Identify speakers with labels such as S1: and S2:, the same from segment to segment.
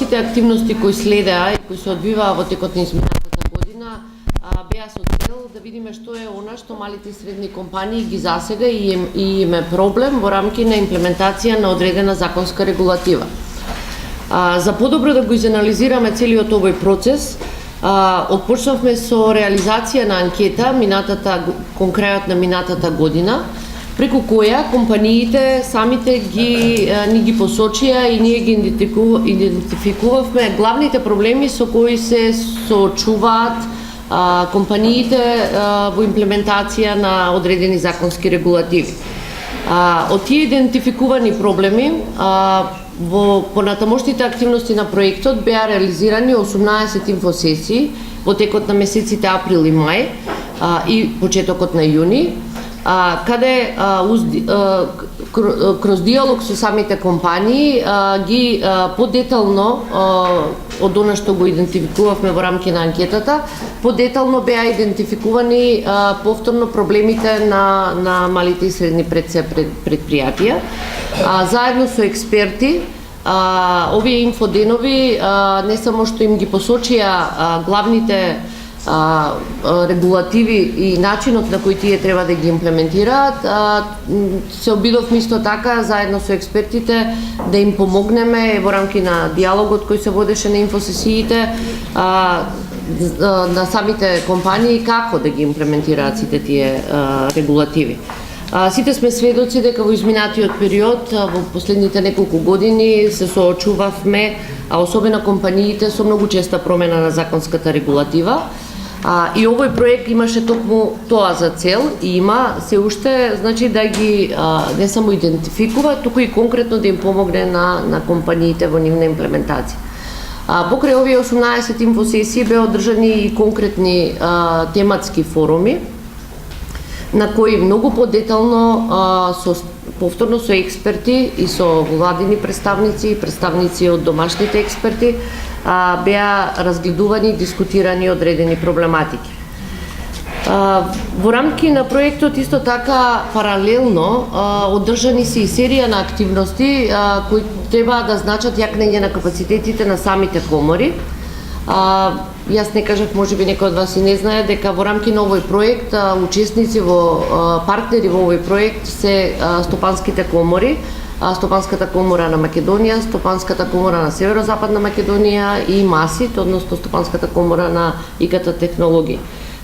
S1: Сите активности кои следеа и кои се одвиваа во текот на изминатата година беа со цел да видиме што е она што малите и средни компании ги засега и им е проблем во рамки на имплементација на одредена законска регулатива. За подобро да го изанализираме целиот овој процес, отпочнавме со реализација на анкета кон крајот на минатата година, преку која компаниите самите ни ги посочија и ние ги идентификувавме главните проблеми со кои се соочуваат компаниите во имплементација на одредени законски регулативи. Од тие идентификувани проблеми, во понатамошните активности на проектот беа реализирани 18 инфосесии во текот на месеците април и мај и почетокот на јуни, каде кроз диалог со самите компании ги подетално од она што го идентификувавме во рамки на анкетата, подетално беа идентификувани повторно проблемите на малите и средни предпријатија. Заедно со експерти, овие инфоденови не само што им ги посочија главните регулативи и начинот на кој тие треба да ги имплементираат, се обидовме исто така заедно со експертите да им помогнеме во рамки на диалогот кој се водеше на инфосесиите на самите компании како да ги имплементираат сите тие регулативи. Сите сме сведоци дека во изминатиот период, во последните неколку години се соочувавме, особено компаниите, со многу честа промена на законската регулатива. И овој проект имаше токму тоа за цел и има се уште, значи да ги не само идентификува, туку и конкретно да им помогне на компаниите во нивна имплементација. Покрај овие 18 инфосесии беа одржани и конкретни тематски форуми на кои многу подетално повторно со експерти и со владини представници и представници од домашните експерти беа разгледувани и дискутирани одредени проблематики. Во рамки на проектот исто така паралелно одржани се и серија на активности кои треба да значат јакнење на капацитетите на самите комори. Јас не кажав, можеби некој од вас и не знае, дека во рамки на овој проект учесници партнери во овој проект се стопанските комори, Стопанската комора на Македонија, Стопанската комора на Северозападна Македонија и МАСИТ, односно Стопанската комора на ИКТ технологии.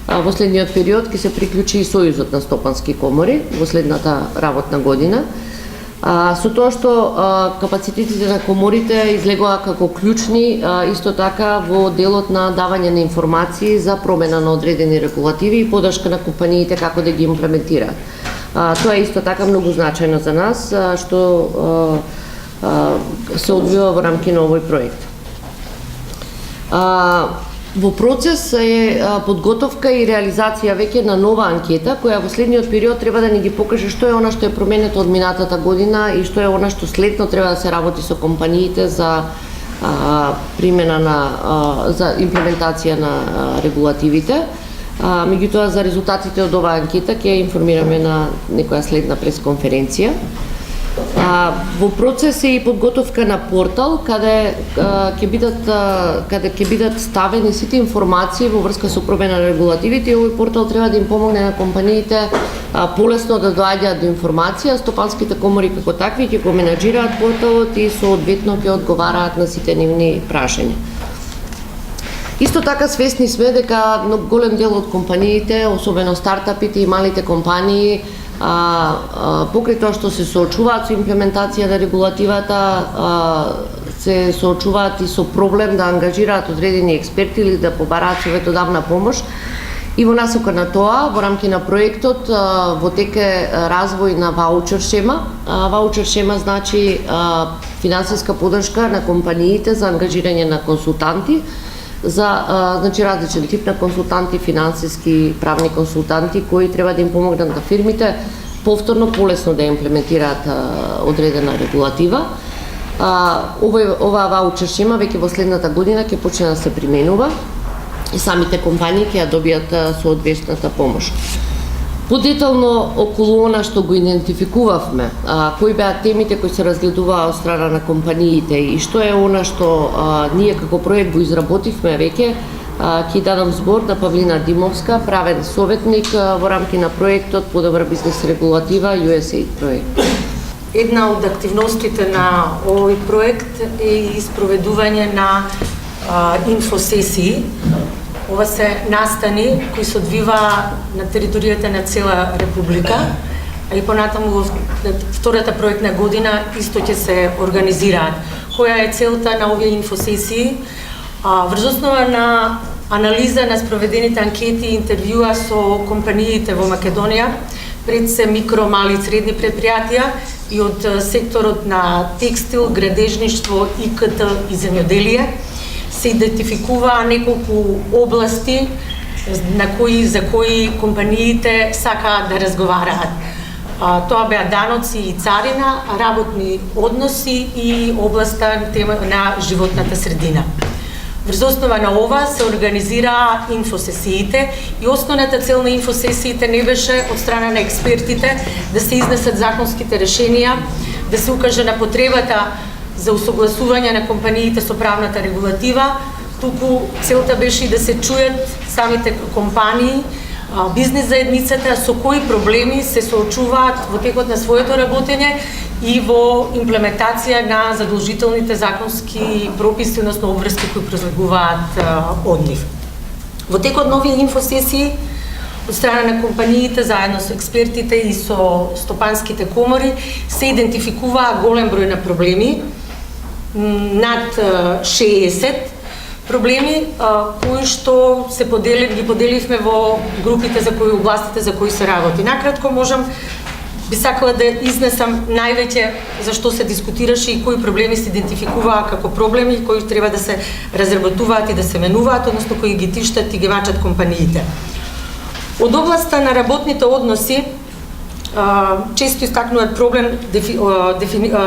S1: Во следниот период ќе се приклучи и Сојузот на стопански комори во следната работна година. Со тоа што капацитетите на коморите излегоа како клучни исто така во делот на давање на информации за промена на одредени регулативи и подршка на компаниите како да ги имплементираат. Тоа е исто така многу значајно за нас, што се одвива во рамки на овој проект. Во процес е подготовка и реализација веќе на нова анкета, која во следниот период треба да ни ги покаже што е она што е променето од минатата година и што е она што следно треба да се работи со компаниите за примена за имплементација на регулативите. Меѓутоа, за резултатите од оваа анкета ќе информираме на некоја следна пресконференција. Во процес е и подготовка на портал каде ќе бидат ставени сите информации во врска со промена на регулативите и овој портал треба да им помогне на компаниите полесно да доаѓаат до информација. Стопанските комори како такви ќе го менаџираат порталот и соодветно ќе одговараат на сите нивни прашања. Исто така свесни сме дека многу голем дел од компаниите, особено стартапите и малите компании, покрај тоа што се соочуваат со имплементација на регулативата, се соочуваат и со проблем да ангажираат одредени експерти или да побараат советодавна помош. И во насока на тоа, во рамки на проектот, во тек е развој на ваучер шема. Ваучер шема значи финансиска подршка на компаниите за ангажирање на консултанти, за значи различен тип на консултанти, финансиски, правни консултанти кои треба да им помогнат на фирмите повторно полесно да имплементираат одредена регулатива. Оваа ваучер шема веќе во следната година ќе почне да се применува и самите компании ќе ја добијат соодветната помош. Подетално околу она што го идентификувавме, кои беа темите кои се разгледуваа од страна на компаниите и што е она што ние како проект го изработивме веќе, ќе дадам збор на Павлина Димовска, правен советник во рамки на проектот Подобра бизнес регулатива USAID проект.
S2: Една од активностите на овој проект е испроведување на инфосесии. Ова се настани кои се одвиваа на територијата на цела република, а и понатаму во втората проектна година исто ќе се организираат. Која е целта на овие инфосесии? Врз основа на анализа на спроведените анкети и интервјуа со компаниите во Македонија, пред се микро, мали и средни предпријатија и од секторот на текстил, градежништво, ИКТ и земјоделие, се идентификуваа неколку области за кои компаниите сакаат да разговараат. Тоа беа даноци и царина, работни односи и областа на животната средина. Врз основа на ова се организираа инфосесиите и основната цел на инфосесиите не беше од страна на експертите да се изнесат законските решенија, да се укаже на потребата за усогласување на компаниите со правната регулатива, туку целта беше и да се чујат самите компании, бизнес заедницата со кои проблеми се соочуваат во текот на своето работење и во имплементација на задолжителните законски прописи, односно обврски кои произлегуваат од нив. Во текот на овие инфосесии од страна на компаниите, заедно со експертите и со стопанските комори, се идентификуваа голем број на проблеми, над 60 проблеми кои што ги поделивме во групите за кои областите за кои се работи. Накратко би сакала да изнесам највеќе за што се дискутираше и кои проблеми се идентификуваа како проблеми и кои треба да се разработуваат и да се менуваат, односно кои ги тиштат и ги вачат компаниите. Од областа на работните односи, често истакнуваат проблем,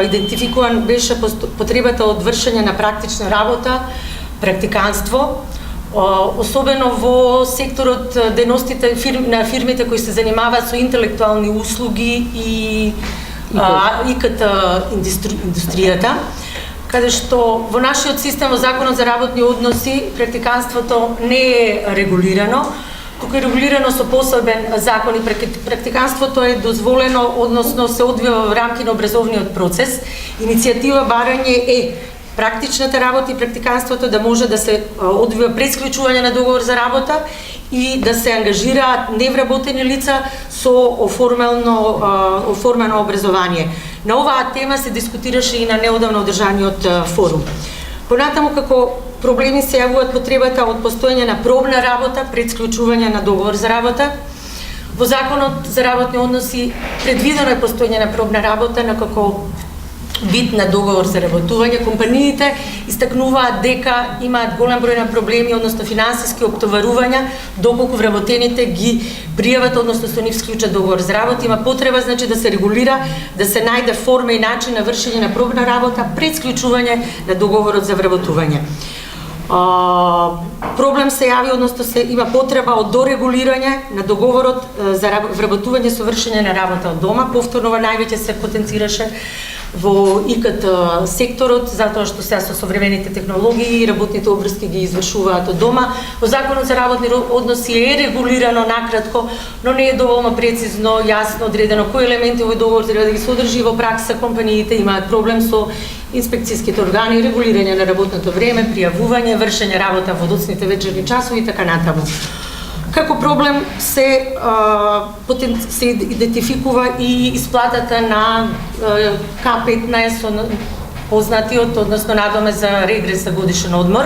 S2: идентификуван беше потребата од вршење на практична работа, практиканство, особено во секторот дејностите на фирмите кои се занимаваат со интелектуални услуги и ИКТ индустријата, каде што во нашиот систем во Законот за работни односи практиканството не е регулирано. Тука е регулирано со посебен закон и практиканството е дозволено, односно се одвива во рамки на образовниот процес. Иницијатива барање е практичната работа и практиканството да може да се одвива пред склучување на договор за работа и да се ангажираат невработени лица со оформено образование. На оваа тема се дискутираше и на неодамно одржаниот форум. Понатаму како проблеми се јавуваат потребата од постоење на пробна работа пред склучување на договор за работа. Во Законот за работни односи предвидено е постоење на пробна работа на како вид на договор за работување. Компаниите истакнуваат дека имаат голем број на проблеми, односно финансиски оптоварувања, доколку вработените ги пријават, односно со нив склучат договор за работа. Има потреба, значи, да се регулира, да се најде форма и начин на вршење на пробна работа пред склучување на договорот за вработување. Проблем се јави, односно има потреба од дорегулирање на договорот за вработување со вршење на работа од дома. Повторно највеќе се потенцираше во ИКТ секторот, затоа што сега со современите технологии работните обврски ги извршуваат од дома. Во Законот за работни односи е регулирано накратко, но не е доволно прецизно, јасно одредено кои елементи овој договор треба да ги содржи. Во пракса компаниите имаат проблем со инспекцијските органи, регулирање на работното време, пријавување, вршење работа во доцните вечерни часови и така натаму. Како проблем се идентификува и исплатата на К15, познатиот, односно надоме за регрес за годишен одмор.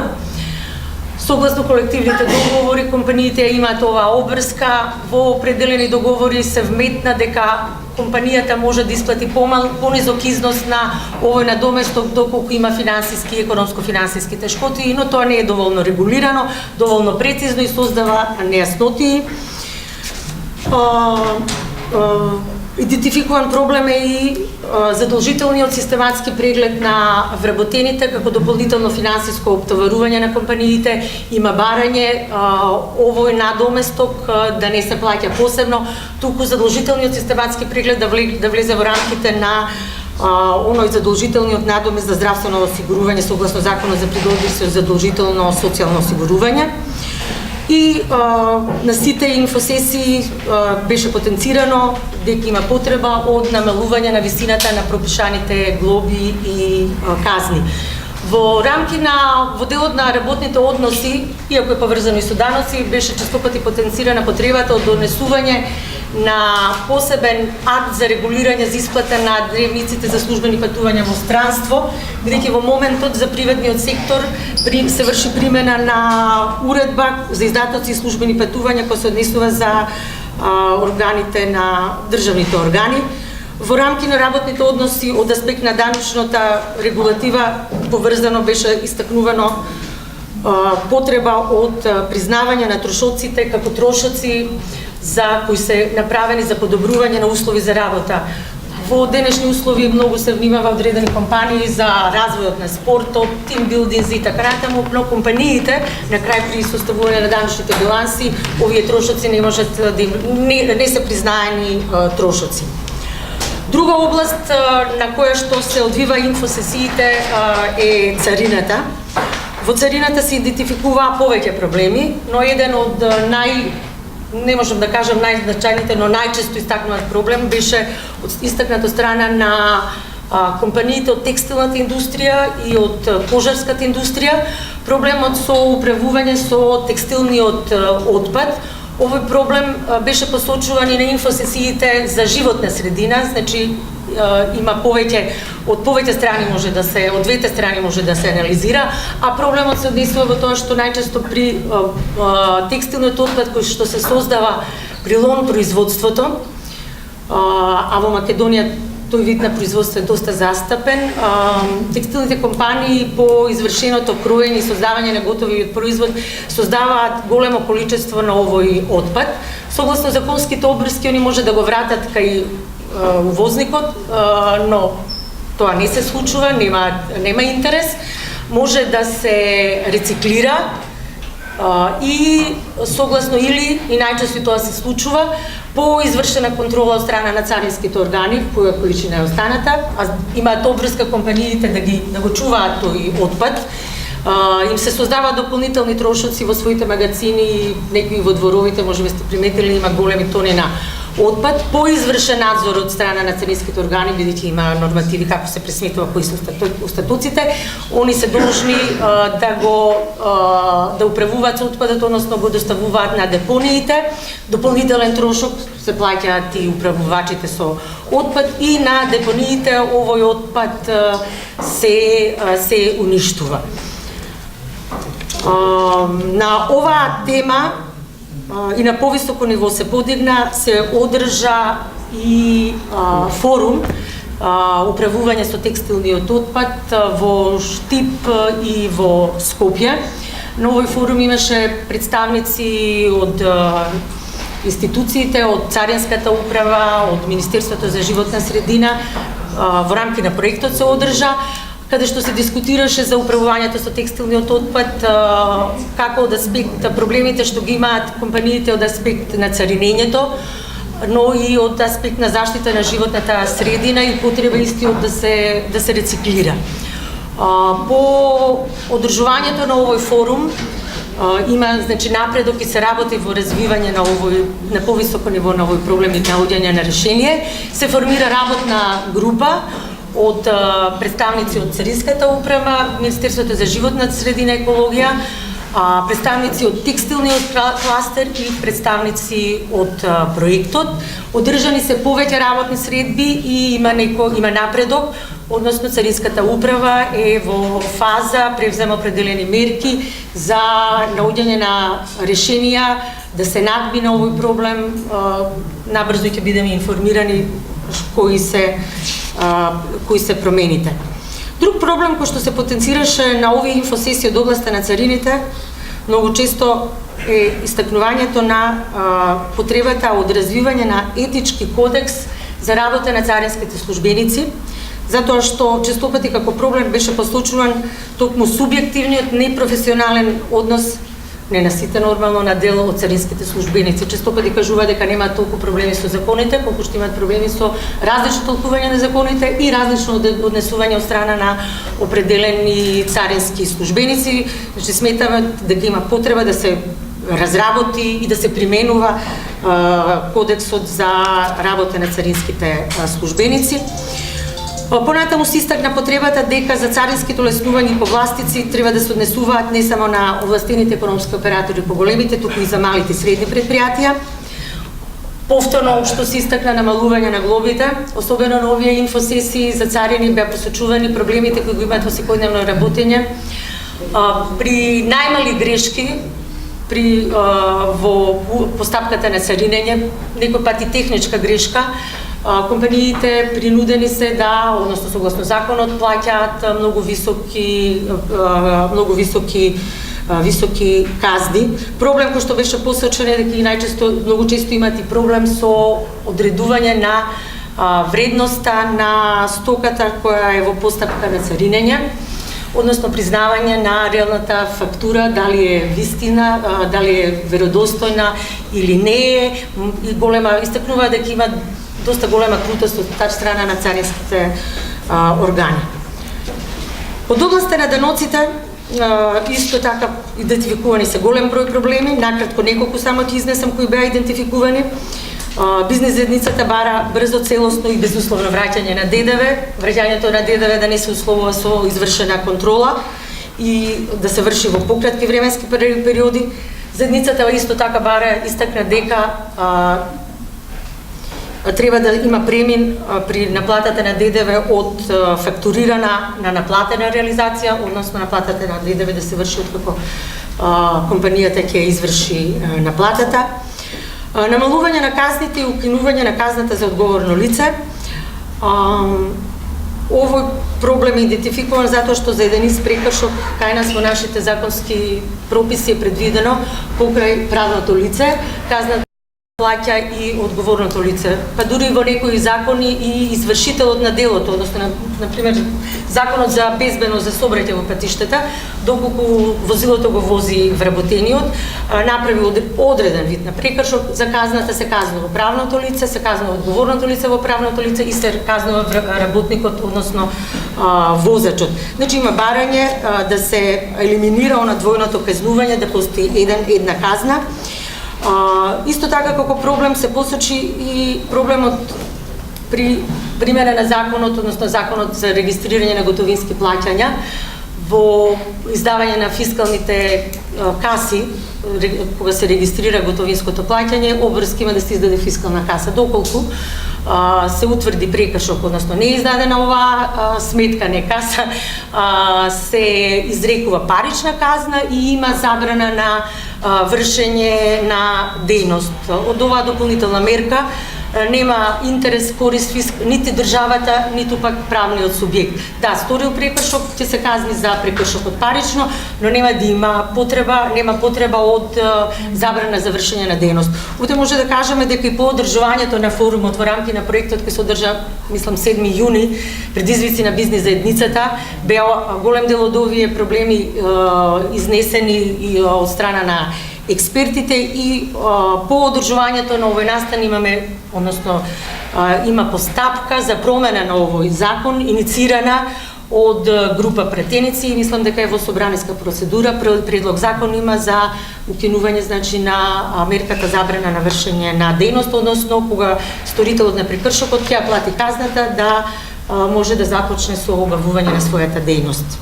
S2: Согласно колективните договори, компаниите имаат оваа обврска. Во определени договори се вметна дека компанијата може да исплати понизок износ на овој надоместок доколку има финансиски и економско-финансиски тешкоти, но тоа не е доволно регулирано, доволно прецизно и создава нејаснотии. Идентификуван проблем е и задолжителниот систематски преглед на вработените како дополнително финансиско оптоварување на компаниите, има барање овој надоместок да не се плаќа посебно, туку задолжителниот систематски преглед да влезе во рамките на оној задолжителниот надомест за здравствено осигурување согласно Законот за придобивство задолжително социјално осигурување. И на сите инфосесии беше потенцирано дека има потреба од намалување на висината на пропишаните глоби и казни. Во рамки во делот на работните односи, иако е поврзано и со даноци, беше честопати потенцирана потребата од донесување на посебен акт за регулирање за исплата на древниците за службени патувања во странство, бидејќи во моментот за приватниот сектор се врши примена на уредба за издатоци и службени патувања која се однесува за органите на државните органи. Во рамки на работните односи од аспект на даночната регулатива поврзано беше истакнувано потреба од признавање на трошоците како трошоци кои се направени за подобрување на услови за работа. Во денешни услови многу се внимава одредени компании за развојот на спортот, тимбилдинзи и така натаму, но компаниите на крај при составување на даночните биланси овие трошоци не можат да не се признаени трошоци. Друга област на која што се одвива инфосесиите е царината. Во царината се идентификуваа повеќе проблеми, но еден од не можам да кажам најзначајните, но најчесто истакнат проблем беше истакнат од страна на компаниите од текстилната индустрија и од кожарската индустрија, проблемот со управување со текстилниот отпад. Овој проблем беше посочуван и на инфосесиите за животна средина, значи има од повеќе страни може да се, од двете страни може да се анализира, а проблемот се однесува во тоа што најчесто при текстилниот отпад кој што се создава при лон производството, а во Македонија тој вид на производство е доста застапен, текстилните компании по извршеното кроење и создавање на готови производ создаваат големо количество на овој отпад. Согласно законските обврски, они може да го вратат кај увозникот, но тоа не се случува, нема интерес. Може да се рециклира и согласно или и најчесто тоа се случува по извршена контрола од страна на царинските органи, која количина е останата, а имаат обврска компаниите да го чуваат тој отпад. Им се создаваат дополнителни трошоци во своите магазини, некои во дворовите, можеби сте приметили, има големи тони на отпад, по извршен надзор од страна на царинските органи, бидејќи има нормативи како се пресметува кои се статуците, они се должни да управуваат со отпадот, односно го доставуваат на депониите. Дополнителен трошок се плаќаат и управувачите со отпад и на депониите овој отпад се уништува. На оваа тема и на повисоко ниво се подигна, се одржа и форум управување со текстилниот отпад во Штип и во Скопје. На овој форум имаше представници од институциите, од Царинската управа, од Министерството за животна средина, во рамки на проектот се одржа, каде што се дискутираше за управувањето со текстилниот отпад, како од аспект проблемите што ги имаат компаниите од аспект на царинењето, но и од аспект на заштита на животната средина и потреба истиот да се рециклира. По одржувањето на овој форум има напредок и се работи во развивање на повисоко ниво на овој проблем и наоѓање на решение. Се формира работна група од представници од Царинската управа, Министерството за животна средина и екологија, представници од текстилниот кластер и представници од проектот. Одржани се повеќе работни средби и има напредок, односно Царинската управа е во фаза превзема определени мерки за наоѓање на решенија да се надмине овој проблем. Набрзо ќе бидеме информирани кои се промените. Друг проблем кој што се потенцираше на овие инфосесии од областа на царините, многу често е истакнувањето на потребата од развивање на етички кодекс за работа на царинските службеници, затоа што честопати како проблем беше послучуван токму субјективниот непрофесионален однос, не на сите нормално, на дел од царинските службеници. Честопати кажува дека немаат толку проблеми со законите, колку што имаат проблеми со различно толкување на законите и различно однесување од страна на определени царински службеници. Значи сметаме дека има потреба да се разработи и да се применува кодексот за работа на царинските службеници. Понатаму се истакна потребата дека за царинските олеснувања и повластици треба да се однесуваат не само на овластените економски оператори по големите, туку и за малите и средни предпријатија. Повторно што се истакна намалување на глобите, особено на овие инфосесии за царини беа посочувани проблемите кои го имаат во секојдневно работење. При најмали грешки во постапката на царинење, некој пати техничка грешка, компаниите принудени се да, односно согласно законот, плаќаат многу високи казни. Проблем кој што беше посочен е дека многу често имаат и проблем со одредување на вредноста на стоката која е во постапка на царинење, односно признавање на реалната фактура, дали е вистина, дали е веродостојна или не е, и голема истакнува дека има доста голема крутост од таа страна на царинските органи. Од областта на даноците, исто така идентификувани се голем број проблеми, накратко неколку само ќе изнесам кои беа идентификувани. Бизнес заедницата бара брзо, целосно и безусловно враќање на ДДВ. Враќањето на ДДВ да не се условува со извршена контрола и да се врши во пократки временски периоди. Заедницата исто така бара, истакна дека треба да има премин при наплатата на ДДВ од фактурирана на наплатена реализација, односно наплатата на ДДВ да се врши откако компанијата ќе изврши наплатата. Намалување на казните и укинување на казната за одговорно лице. Овој проблем е идентификуван затоа што за еден ист прекршок кај нас во нашите законски прописи е предвидено покрај правното лице казната плаќа и одговорното лице. Па дури во некои закони и извршителот на делото, односно на пример законот за безбедност за сообраќај во патиштата, доколку возилото го вози вработениот, направи одреден вид на прекршок, за казната се казнува правното лице, се казнува одговорното лице во правното лице и се казнува работникот, односно возачот. Значи има барање да се елиминира она двојното казнување, да постои една казна. Исто така како проблем се посочи и проблемот при примена на законот, односно законот за регистрирање на готовински плаќања во издавање на фискалните каси, кога се регистрира готовинското плаќање, обврска има да се издаде фискална каса. Доколку се утврди прекршок, односно не е издадена оваа сметка, не каса, се изрекува парична казна и има забрана на вршење на дејност. Од оваа дополнителна мерка нема интерес, корист нити државата, ниту пак правниот субјект. Да, сторил прекршок, ќе се казни за прекршокот парично, но нема да има потреба од забрана за вршење на дејност. Овде може да кажеме дека и по одржувањето на форумот во рамки на проектот кој се одржа, мислам 7 јуни, предизвици на бизнес заедницата, беа голем дел од овие проблеми изнесени и од страна на експертите и по одржувањето на овој настан имаме, односно има постапка за промена на овој закон иницирана од група претеници и мислам дека е во собраниска процедура. Предлог закон има за укинување, значи, на мерката забрана на вршење на дејност, односно кога сторителот на прекршокот ќе плати казната да може да започне со обавување на својата дејност.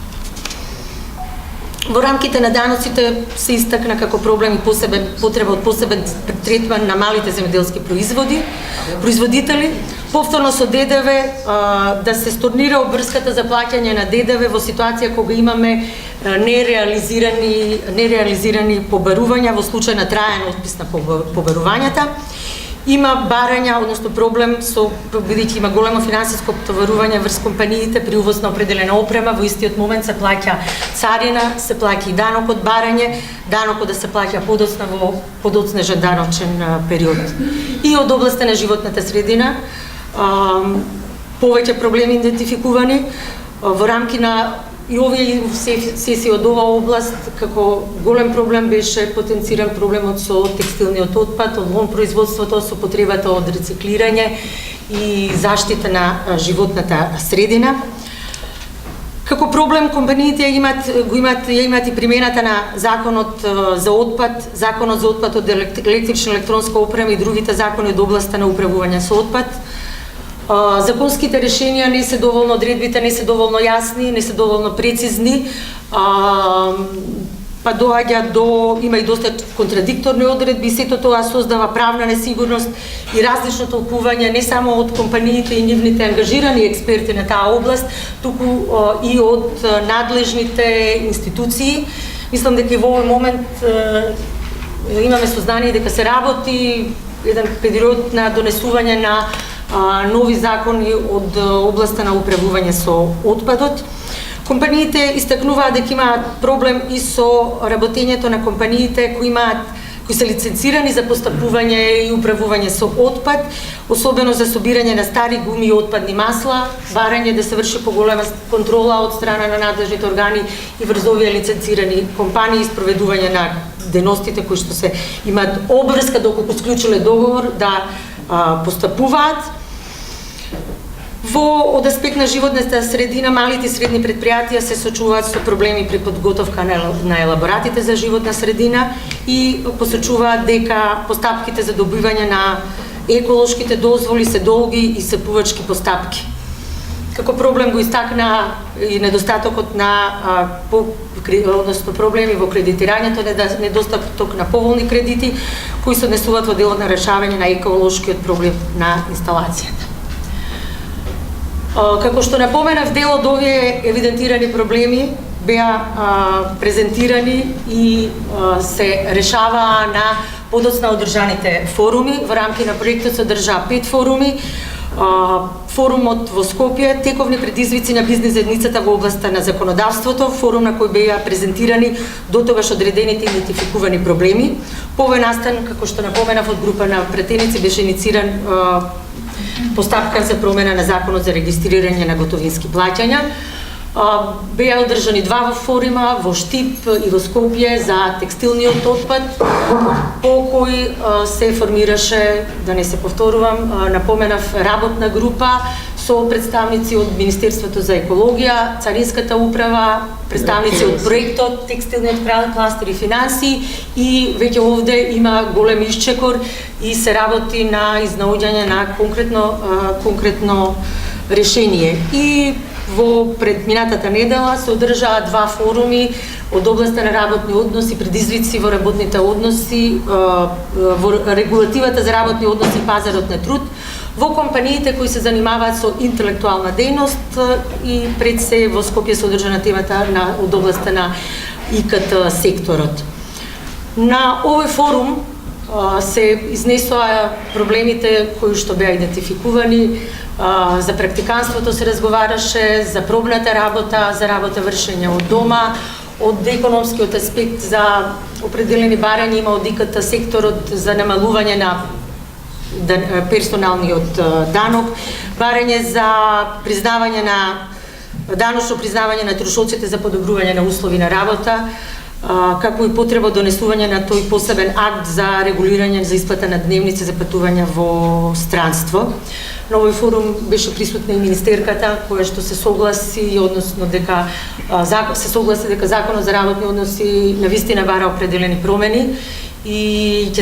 S2: Во рамките на даноците се истакна како проблем и потреба од посебен третман на малите земјоделски производители, повторно со ДДВ да се stornира обврската за плаќање на ДДВ во ситуација кога имаме нереализирани побарувања во случај на траен отпис на побарувањата. Има барања, односно проблем со, бидејќи има големо финансиско товарување врз компаниите при увоз на определена опрема, во истиот момент се плаќа царина, се плаќа и данок од барање, данокот да се плаќа подоцна во подоцнежен даночен период. И од областта на животната средина, повеќе проблеми идентификувани во рамки на и овие сесии од ова област. Како голем проблем беше потенциран проблемот со текстилниот отпад, од лон производството, со потребата од рециклирање и заштита на животната средина. Како проблем компаниите имаат и примената на законот за отпад, законот за отпад од електрична електронска опрема и другите закони од областа на управување со отпад. Законските решенија не се доволно, одредбите не се доволно јасни, не се доволно прецизни, па доаѓа до, има и доста контрадикторни одредби, сето тоа создава правна несигурност и различно толкување не само од компаниите и нивните ангажирани експерти на таа област, туку и од надлежните институции. Мислам дека во овој момент имаме сознание дека се работи еден период на донесување на нови закони од областа на управување со отпадот. Компаниите истакнуваат дека имаат проблем и со работењето на компаниите кои се лиценцирани за постапување и управување со отпад, особено за собирање на стари гуми и отпадни масла, барање да се врши поголема контрола од страна на надлежните органи и врз овие лиценцирани компании, спроведување на деностите кои што се имаат обврска доколку склучиле договор да постапуваат. Од аспект на животната средина, малите и средни предпријатија се сочуваат со проблеми при подготовка на елаборатите за животна средина и посочуваат дека постапките за добивање на еколошките дозволи се долги и сепувачки постапки. Како проблем го истакна и недостатокот на односно проблеми во кредитирањето, недостаток на поволни кредити кои се однесуваат во делот на решавање на еколошкиот проблем на инсталацијата. Како што напоменав, дел од овие евидентирани проблеми беа презентирани и се решаваа на подоцна одржаните форуми. Во рамки на проектот се одржаа 5 форуми. Форумот во Скопје, тековни предизвици на бизнис заедницата во областа на законодавството, форум на кој беа презентирани дотогаш одредените идентификувани проблеми. По овој настан, како што напоменав, од група на пратеници беше иницииран постапка за промена на законот за регистрирање на готовински плаќања. Беа одржани 2 форума во Штип и во Скопје за текстилниот отпад, по кој се формираше, да не се повторувам, напоменав работна група со представници од Министерството за екологија, Царинската управа, представници од проектот, текстилниот кластер и финанси, и веќе овде има голем исчекор и се работи на изнаоѓање на конкретно решение. И во предминатата недела се одржаа 2 форуми од областа на работни односи, предизвици во работните односи, во регулативата за работни односи и пазарот на труд, во компаниите кои се занимаваат со интелектуална дејност и пред се во Скопје се одржана темата од областа на ИКТ секторот. На овој форум се изнесоа проблемите кои што беа идентификувани, за практиканството се разговараше, за пробната работа, за работа вршење од дома, од економскиот аспект за определени барања има од ИКТ секторот за намалување на персоналниот данок, барање за признавање на даночно признавање на трошоците за подобрување на услови на работа, како и потреба донесување на тој посебен акт за регулирање за исплата на дневници за патување во странство. На овој форум беше присутна и министерката, која што се согласи, односно дека законот за работни односи навистина бара определени промени и ќе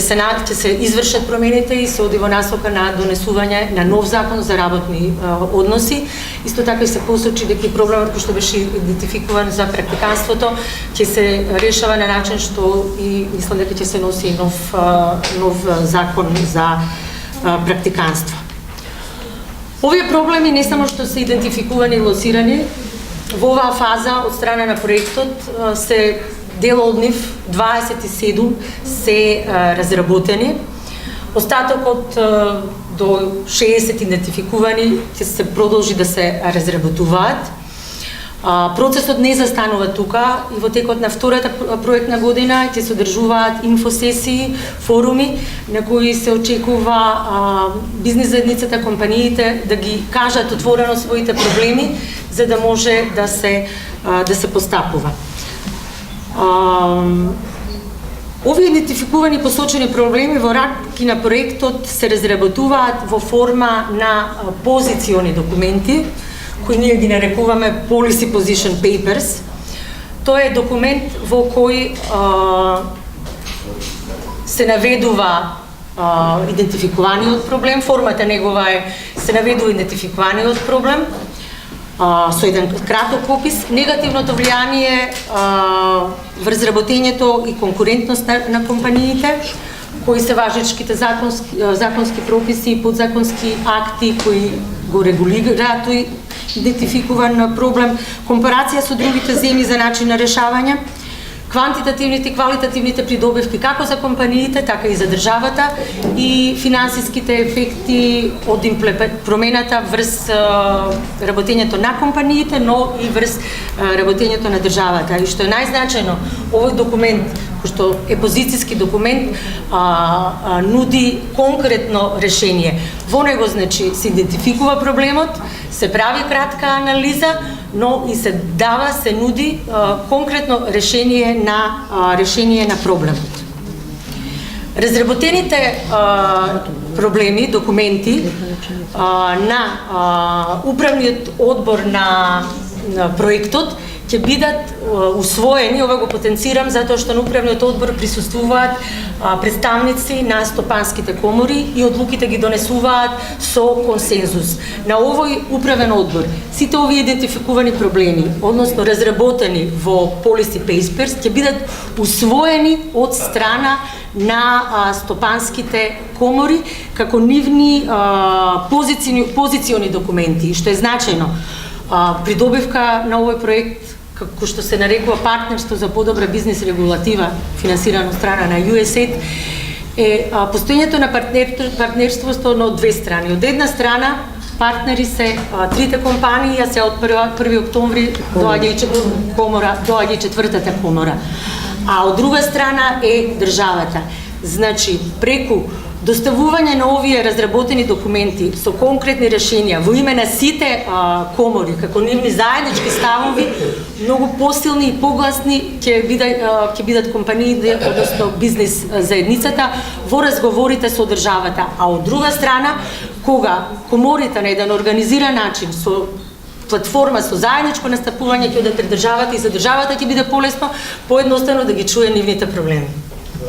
S2: се извршат промените и се оди во насока на донесување на нов закон за работни односи. Исто така и се посочи дека и проблемот кој што беше идентификуван за практиканството ќе се решава на начин што и мислам дека ќе се носи нов закон за практиканство. Овие проблеми не само што се идентификувани и лоцирани, во оваа фаза од страна на проектот се дел од нив 27 се разработени. Остатокот до 60 идентификувани ќе се продолжи да се разработуваат. Процесот не застанува тука и во текот на втората проектна година ќе се одржуваат инфосесии, форуми на кои се очекува бизнис заедницата, компаниите да ги кажат отворено своите проблеми за да може да се постапува. Овие идентификувани посочени проблеми во рамки на проектот се разработуваат во форма на позициони документи, кои ние ги нарекуваме Policy Position Papers. Тоа е документ во кој се наведува идентификуваниот проблем, формата негова е се наведува идентификуваниот проблем, со еден краток опис, негативното влијание врз работењето и конкурентност на компаниите, кои се важечките законски прописи и подзаконски акти кои го регулираат тој идентификуван проблем, компарација со другите земји за начин на решавање, квантитативните и квалитативните придобивки како за компаниите, така и за државата и финансиските ефекти од промената врз работењето на компаниите, но и врз работењето на државата. И што е најзначајно, овој документ, кој што е позицијски документ, нуди конкретно решение. Во него, значи, се идентификува проблемот, се прави кратка анализа, но и се дава, се нуди конкретно решение на проблемот. Разработените проблеми, документи на управниот одбор на проектот ќе бидат усвоени, ова го потенцирам затоа што на управниот одбор присуствуваат представници на стопанските комори и одлуките ги донесуваат со консензус. На овој управен одбор сите овие идентификувани проблеми, односно разработени во Policy Papers, ќе бидат усвоени од страна на стопанските комори како нивни позициони документи, што е значајно. Придобивка на овој проект, како што се нарекува партнерство за подобра бизнес регулатива, финансирано страна на USAID, е постоењето на партнерството на две страни. Од една страна, партнери се трите компании, а се од 1 октомври доаѓа и четвртата комора. А од друга страна е државата. Значи, преку доставување на овие разработени документи со конкретни решенија во име на сите комори, како нивни заеднички ставови, многу посилни и погласни ќе бидат компаниите, односно бизнис заедницата, во разговорите со државата. А од друга страна, кога коморите на еден организиран начин, со платформа со заедничко настапување ќе одат пред државата и за државата ќе биде полесно, поедноставно да ги чуе нивните проблеми.